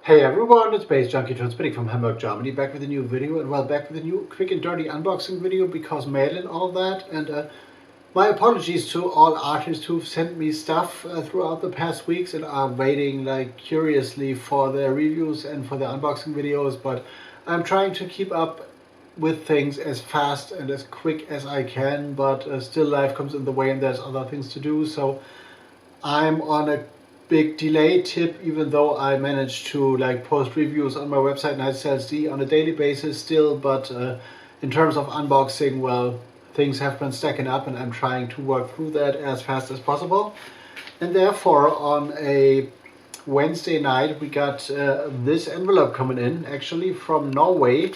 Hey everyone, it's baze.djunkiii transmitting from Hamburg, Germany, back with a new video, and well, back with a new quick and dirty unboxing video because mail and all that. And my apologies to all artists who've sent me stuff throughout the past weeks and are waiting like curiously for their reviews and for their unboxing videos, but I'm trying to keep up with things as fast and as quick as I can, but still life comes in the way and there's other things to do, so I'm on a big delay tip, even though I managed to like post reviews on my website NightSellsD on a daily basis still, but in terms of unboxing, well, things have been stacking up and I'm trying to work through that as fast as possible. And therefore on a Wednesday night we got this envelope coming in, actually from Norway,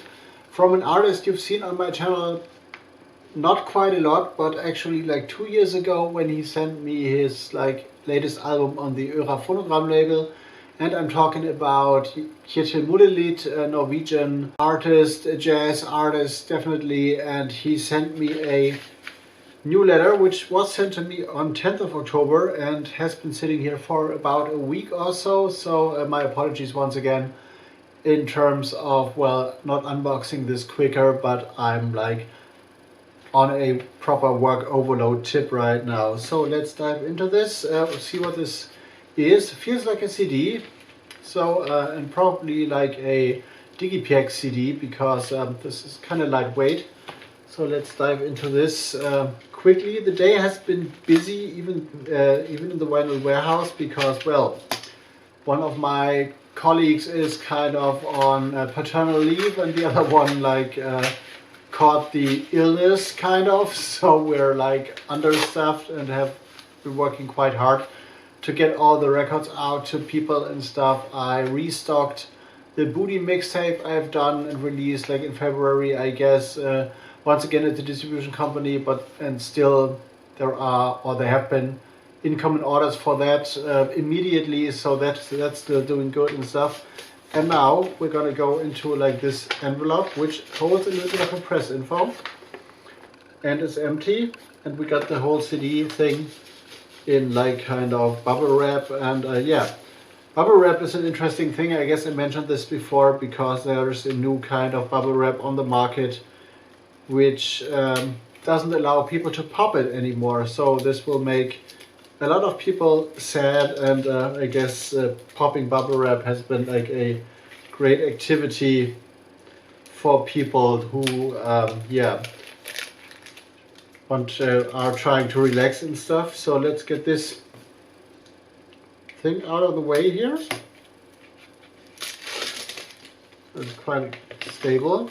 from an artist you've seen on my channel not quite a lot, but actually like 2 years ago when he sent me his like latest album on the Phonogram label. And I'm talking about KJETIL MULELID, a Norwegian artist, a jazz artist definitely, and he sent me a new letter which was sent to me on 10th of October and has been sitting here for about a week or so, so my apologies once again in terms of, well, not unboxing this quicker, but I'm like on a proper work overload tip right now. So let's dive into this, see what this is. Feels like a CD, so and probably like a Digipack CD because this is kind of lightweight. So let's dive into this quickly. The day has been busy, even in the vinyl warehouse, because, well, one of my colleagues is kind of on paternal leave and the other one like caught the illness kind of, so we're like understaffed and have been working quite hard to get all the records out to people and stuff. I restocked the Booty mixtape I've done and released like in February, I guess, once again at the distribution company, and still there have been incoming orders for that immediately, so that's still doing good and stuff. And now we're gonna go into like this envelope which holds a little bit of a press info and it's empty, and we got the whole CD thing in like kind of bubble wrap. And yeah, bubble wrap is an interesting thing. I guess I mentioned this before because there's a new kind of bubble wrap on the market which doesn't allow people to pop it anymore, so this will make a lot of people sad, and I guess popping bubble wrap has been like a great activity for people who yeah, are trying to relax and stuff. So let's get this thing out of the way here. It's quite stable.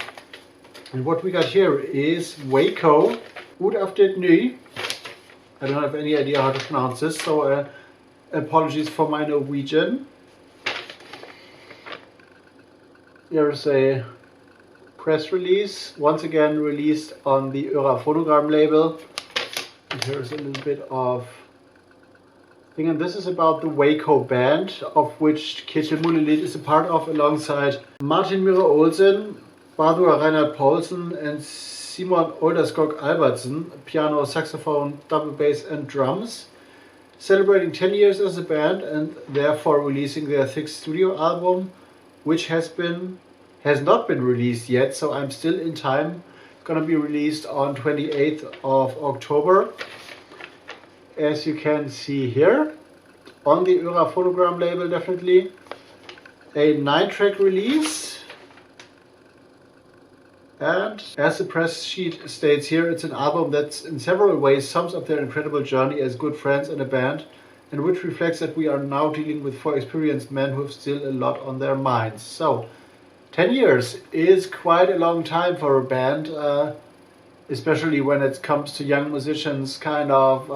And what we got here is Waco Ud of det Ny. I don't have any idea how to pronounce this, so apologies for my Norwegian. Here's a press release, once again released on the Phonogram label. And here's a little bit of thing, and this is about the Waco band, of which KJETIL MULELID is a part of, alongside Martin Myhre-Olsen, Baldur Reinhard Poulsen, and Simon Olderskog Albertsen, piano, saxophone, double bass and drums, celebrating 10 years as a band and therefore releasing their 6th studio album, which has not been released yet, so I'm still in time. It's gonna be released on 28th of October, as you can see here on the Phonogram label. Definitely a 9-track release. And as the press sheet states here, it's an album that in several ways sums up their incredible journey as good friends and a band, and which reflects that we are now dealing with 4 experienced men who have still a lot on their minds. So 10 years is quite a long time for a band, especially when it comes to young musicians kind of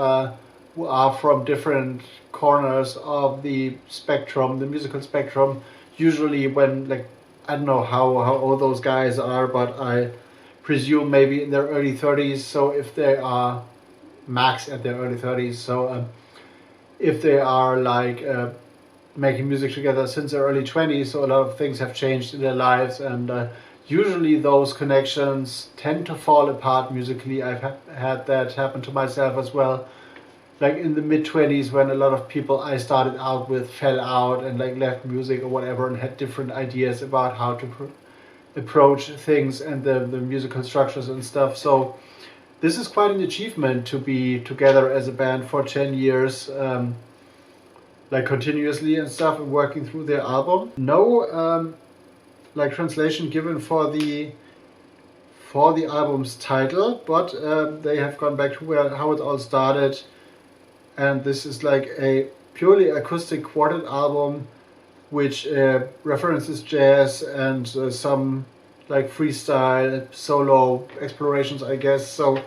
who are from different corners of the spectrum, the musical spectrum. Usually when, like, I don't know how old those guys are, but I presume maybe in their early 30s. So if they are max at their early 30s, so if they are like making music together since their early 20s, so a lot of things have changed in their lives, and usually those connections tend to fall apart musically. I've had that happen to myself as well. like in the mid-20s, when a lot of people I started out with fell out and like left music or whatever and had different ideas about how to approach things and the musical structures and stuff. So this is quite an achievement to be together as a band for 10 years, like continuously and stuff, and working through their album. No like translation given for the album's title, but they have gone back to how it all started, and this is like a purely acoustic quartet album which references jazz and some like freestyle solo explorations, I guess. So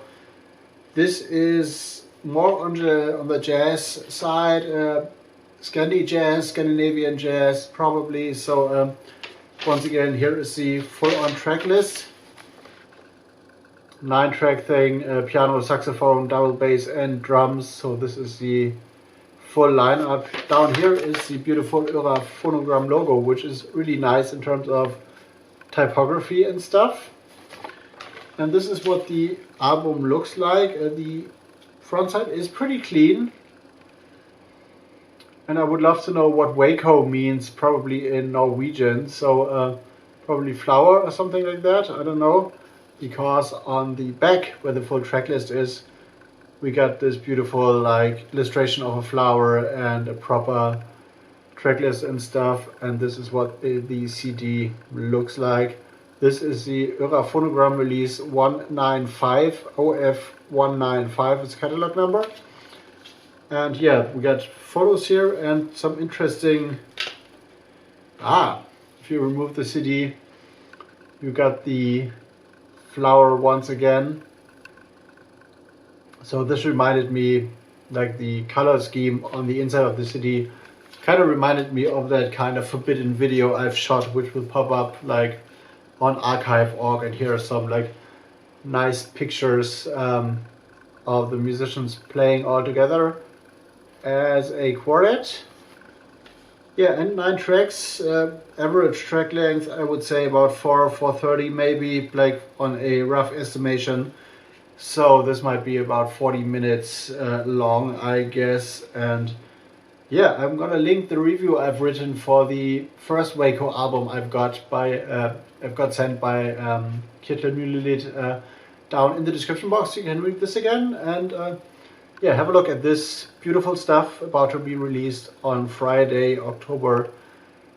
this is more on the jazz side, Scandinavian jazz probably. So once again, here is the full-on track list. 9-track thing, piano, saxophone, double bass and drums. So this is the full lineup. Down here is the beautiful Öra phonogram logo, which is really nice in terms of typography and stuff. And this is what the album looks like. The front side is pretty clean. And I would love to know what Waco means, probably in Norwegian. So probably flower or something like that, I don't know. Because on the back, where the full track list is, we got this beautiful like illustration of a flower and a proper track list and stuff. And this is what the CD looks like. This is the Öra phonogram release 195, OF195, its catalog number. And yeah, we got photos here and some interesting, if you remove the CD, you got the flower once again. So this reminded me, like the color scheme on the inside of the CD kind of reminded me of that kind of forbidden video I've shot, which will pop up like on archive.org, and here are some like nice pictures of the musicians playing all together as a quartet. Yeah, and 9 tracks, average track length I would say about 4:30 maybe, like on a rough estimation. So this might be about 40 minutes long, I guess. And yeah, I'm gonna link the review I've written for the first Waco album I've got sent by KJETIL MULELID down in the description box. You can read this again, and yeah, have a look at this beautiful stuff about to be released on Friday, October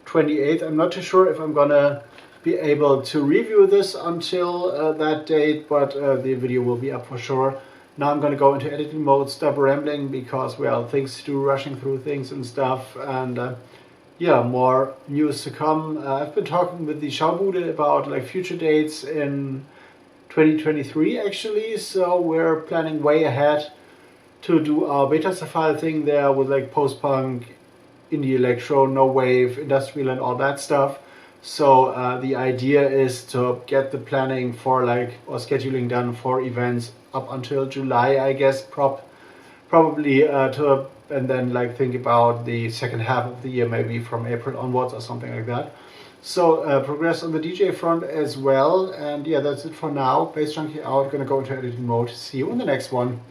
28th. I'm not too sure if I'm gonna be able to review this until that date, but the video will be up for sure. Now I'm gonna go into editing mode, stop rambling, because, well, things to do, rushing through things and stuff, and yeah, more news to come. I've been talking with the Schaubude about like future dates in 2023 actually, so we're planning way ahead to do our BETA-ZERFALL thing there with like post-punk, indie electro, no wave, industrial and all that stuff. So the idea is to get the planning for like, or scheduling done for events up until July, I guess, probably and then like think about the second half of the year, maybe from April onwards or something like that. So progress on the DJ front as well. And yeah, that's it for now. Bass Junkie out, gonna go into editing mode. See you in the next one.